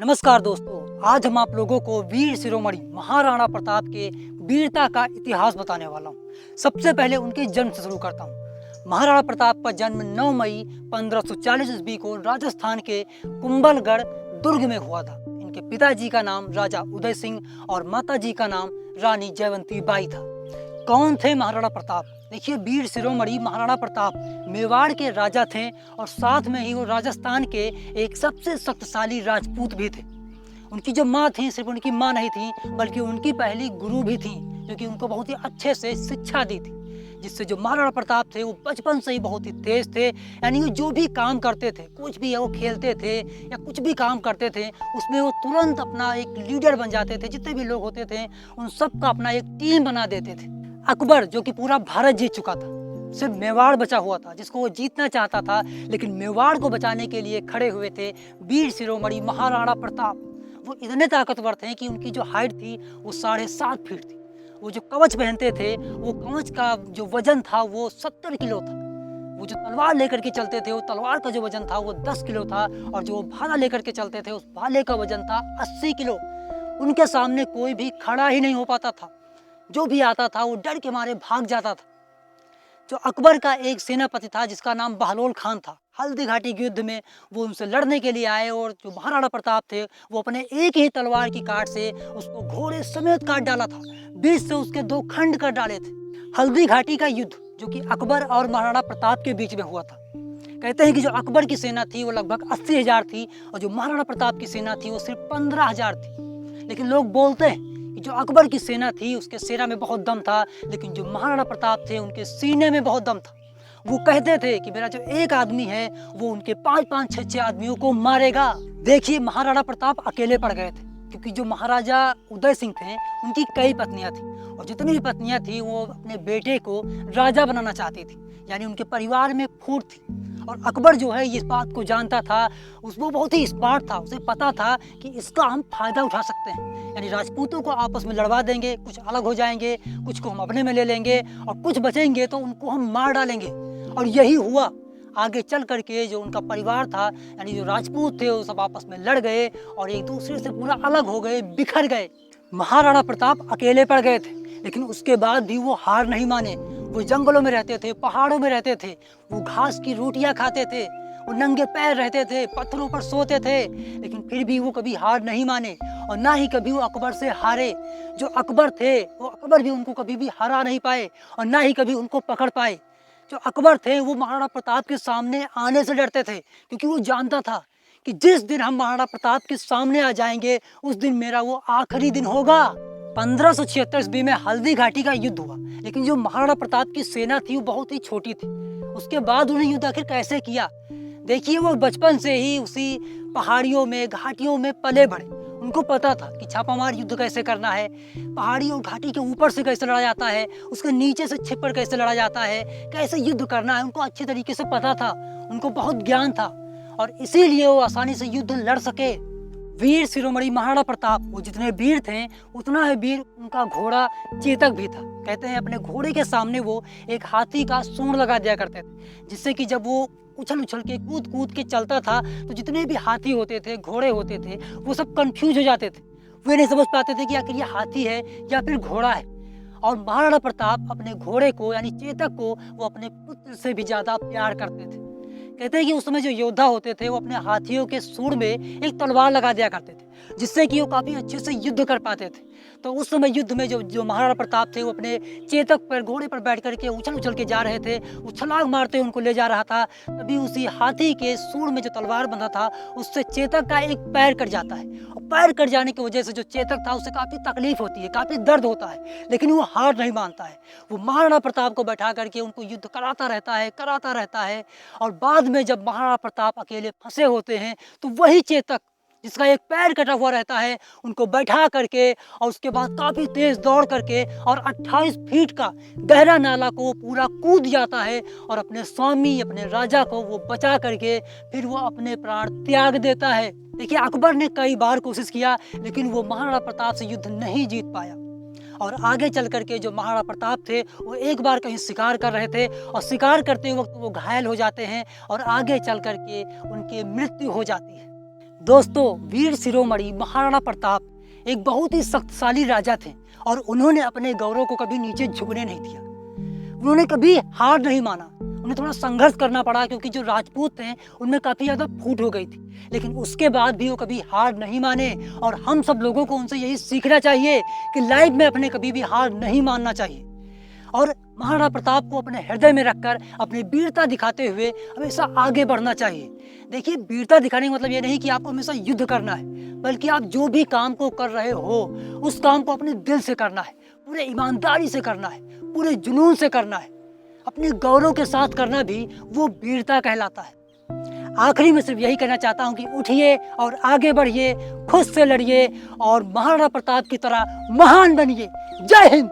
नमस्कार दोस्तों, आज हम आप लोगों को वीर शिरोमणि महाराणा प्रताप के वीरता का इतिहास बताने वाला हूँ। सबसे पहले उनके जन्म से शुरू करता हूँ। महाराणा प्रताप का जन्म 9 मई 1540 ईस्वी को राजस्थान के कुंभलगढ़ दुर्ग में हुआ था। इनके पिताजी का नाम राजा उदय सिंह और माताजी का नाम रानी जयवंती बाई था। कौन थे महाराणा प्रताप? देखिए, वीर शिरोमणि महाराणा प्रताप मेवाड़ के राजा थे और साथ में ही वो राजस्थान के एक सबसे शक्तिशाली राजपूत भी थे। उनकी जो माँ थी, सिर्फ उनकी माँ नहीं थी बल्कि उनकी पहली गुरु भी थी, जो कि उनको बहुत ही अच्छे से शिक्षा दी थी, जिससे जो महाराणा प्रताप थे वो बचपन से ही बहुत ही तेज थे। यानी वो जो भी काम करते थे, कुछ भी वो खेलते थे या कुछ भी काम करते थे, उसमें वो तुरंत अपना एक लीडर बन जाते थे। जितने भी लोग होते थे उन सबका अपना एक टीम बना देते थे। अकबर, जो कि पूरा भारत जीत चुका था, सिर्फ मेवाड़ बचा हुआ था जिसको वो जीतना चाहता था, लेकिन मेवाड़ को बचाने के लिए खड़े हुए थे वीर शिरोमणि महाराणा प्रताप। वो इतने ताकतवर थे कि उनकी जो हाइट थी वो 7.5 फीट थी। वो जो कवच पहनते थे, वो कवच का जो वजन था वो 70 किलो था। वो जो तलवार लेकर के चलते थे, वो तलवार का जो वजन था वो 10 किलो था। और जो भाला लेकर के चलते थे, उस भाले का वजन था 80 किलो। उनके सामने कोई भी खड़ा ही नहीं हो पाता था। जो भी आता था वो डर के मारे भाग जाता था। जो अकबर का एक सेनापति था जिसका नाम बहलोल खान था, हल्दी घाटी के युद्ध में वो उनसे लड़ने के लिए आए और जो महाराणा प्रताप थे वो अपने एक ही तलवार की काट से उसको घोड़े समेत काट डाला था। बीच से उसके 2 खंड कर डाले थे। हल्दी घाटी का युद्ध जो कि अकबर और महाराणा प्रताप के बीच में हुआ था। कहते हैं कि जो अकबर की सेना थी वो लगभग 80,000 थी और जो महाराणा प्रताप की सेना थी वो सिर्फ 15,000 थी। लेकिन लोग बोलते हैं कि जो अकबर की सेना थी उसके सेना में बहुत दम था, लेकिन जो महाराणा प्रताप थे उनके सीने में बहुत दम था। वो कहते थे कि मेरा जो एक आदमी है वो उनके 5-5, 6-6 आदमियों को मारेगा। देखिए, महाराणा प्रताप अकेले पड़ गए थे क्योंकि जो महाराजा उदय सिंह थे उनकी कई पत्नियां थी और जितनी भी पत्नियां थी वो अपने बेटे को राजा बनाना चाहती थी। यानी उनके परिवार में फूट थी। और अकबर जो है इस बात को जानता था, वो बहुत ही स्मार्ट था। उसे पता था कि इसका हम फायदा उठा सकते हैं। यानी राजपूतों को आपस में लड़वा देंगे, कुछ अलग हो जाएंगे, कुछ को हम अपने में ले लेंगे और कुछ बचेंगे तो उनको हम मार डालेंगे। और यही हुआ। आगे चल करके जो उनका परिवार था, यानी जो राजपूत थे, वो सब आपस में लड़ गए और एक दूसरे से पूरा अलग हो गए, बिखर गए। महाराणा प्रताप अकेले पड़ गए थे, लेकिन उसके बाद भी वो हार नहीं माने। वो जंगलों में रहते थे, पहाड़ों में रहते थे, वो घास की रोटियां खाते थे, वो नंगे पैर रहते थे, पत्थरों पर सोते थे, लेकिन फिर भी वो कभी हार नहीं माने और ना ही कभी वो अकबर से हारे। जो अकबर थे वो अकबर भी उनको कभी भी हरा नहीं पाए और ना ही कभी उनको पकड़ पाए। जो अकबर थे वो महाराणा प्रताप के सामने आने से डरते थे, क्योंकि वो जानता था कि जिस दिन हम महाराणा प्रताप के सामने आ जाएंगे उस दिन मेरा वो आखिरी दिन होगा। 1576 ईस्वी में हल्दी घाटी का युद्ध हुआ, लेकिन जो महाराणा प्रताप की सेना थी वो बहुत ही छोटी थी। उसके बाद उन्हें युद्ध आखिर कैसे किया? देखिए, वो बचपन से ही उसी पहाड़ियों में, घाटियों में पले बढ़े। उनको पता था कि छापामार युद्ध कैसे करना है, पहाड़ी और घाटी के ऊपर से कैसे लड़ा जाता है, उसके नीचे से छिपकर कैसे लड़ा जाता है, कैसे युद्ध करना है, उनको अच्छे तरीके से पता था। उनको बहुत ज्ञान था और इसीलिए वो आसानी से युद्ध लड़ सके। वीर शिरोमणि महाराणा प्रताप वो जितने वीर थे उतना ही वीर उनका घोड़ा चेतक भी था। कहते हैं अपने घोड़े के सामने वो एक हाथी का सूंड लगा दिया करते थे, जिससे कि जब वो उछल उछल के कूद कूद के चलता था तो जितने भी हाथी होते थे, घोड़े होते थे, वो सब कंफ्यूज हो जाते थे। वे नहीं समझ पाते थे कि आखिर ये हाथी है या फिर घोड़ा है। और महाराणा प्रताप अपने घोड़े को यानी चेतक को वो अपने पुत्र से भी ज्यादा प्यार करते थे। कहते हैं कि उस समय जो योद्धा होते थे वो अपने हाथियों के सूंड में एक तलवार लगा दिया करते थे, जिससे कि वो काफी अच्छे से युद्ध कर पाते थे। तो उस समय युद्ध में जो महाराणा प्रताप थे वो अपने चेतक पर, घोड़े पर बैठ करके उछल उछल के जा रहे थे, वो छलांग मारते उनको ले जा रहा था। तभी उसी हाथी के सूंड में जो तलवार बंधा था उससे चेतक का एक पैर कट जाता है और पैर कट जाने की वजह से जो चेतक था उसे काफी तकलीफ होती है, काफी दर्द होता है, लेकिन वो हार नहीं मानता है। वो महाराणा प्रताप को बैठा करके उनको युद्ध कराता रहता है। और बाद में जब महाराणा प्रताप अकेले फंसे होते हैं तो वही चेतक जिसका एक पैर कटा हुआ रहता है उनको बैठा करके और उसके बाद काफी तेज दौड़ करके और 28 फीट का गहरा नाला को पूरा कूद जाता है और अपने स्वामी, अपने राजा को वो बचा करके फिर वो अपने प्राण त्याग देता है। देखिए, अकबर ने कई बार कोशिश किया लेकिन वो महाराणा प्रताप से युद्ध नहीं जीत पाया। और आगे चल करके जो महाराणा प्रताप थे वो एक बार कहीं शिकार कर रहे थे और शिकार करते वक्त वो घायल हो जाते हैं और आगे चल करके उनकी मृत्यु हो जाती है। दोस्तों, वीर शिरोमणि महाराणा प्रताप एक बहुत ही शक्तिशाली राजा थे और उन्होंने अपने गौरव को कभी नीचे झुकने नहीं दिया। उन्होंने कभी हार नहीं माना। उन्हें थोड़ा संघर्ष करना पड़ा क्योंकि जो राजपूत थे उनमें काफ़ी ज़्यादा फूट हो गई थी, लेकिन उसके बाद भी वो कभी हार नहीं माने। और हम सब लोगों को उनसे यही सीखना चाहिए कि लाइफ में अपने कभी भी हार नहीं मानना चाहिए और महाराणा प्रताप को अपने हृदय में रखकर अपनी वीरता दिखाते हुए हमेशा आगे बढ़ना चाहिए। देखिए, वीरता दिखाने का मतलब ये नहीं कि आपको हमेशा युद्ध करना है, बल्कि आप जो भी काम को कर रहे हो उस काम को अपने दिल से करना है, पूरे ईमानदारी से करना है, पूरे जुनून से करना है, अपने गौरव के साथ करना भी वो वीरता कहलाता है। आखिरी में सिर्फ यही कहना चाहता हूँ कि उठिए और आगे बढ़िए, खुद से लड़िए और महाराणा प्रताप की तरह महान बनिए। जय हिंद।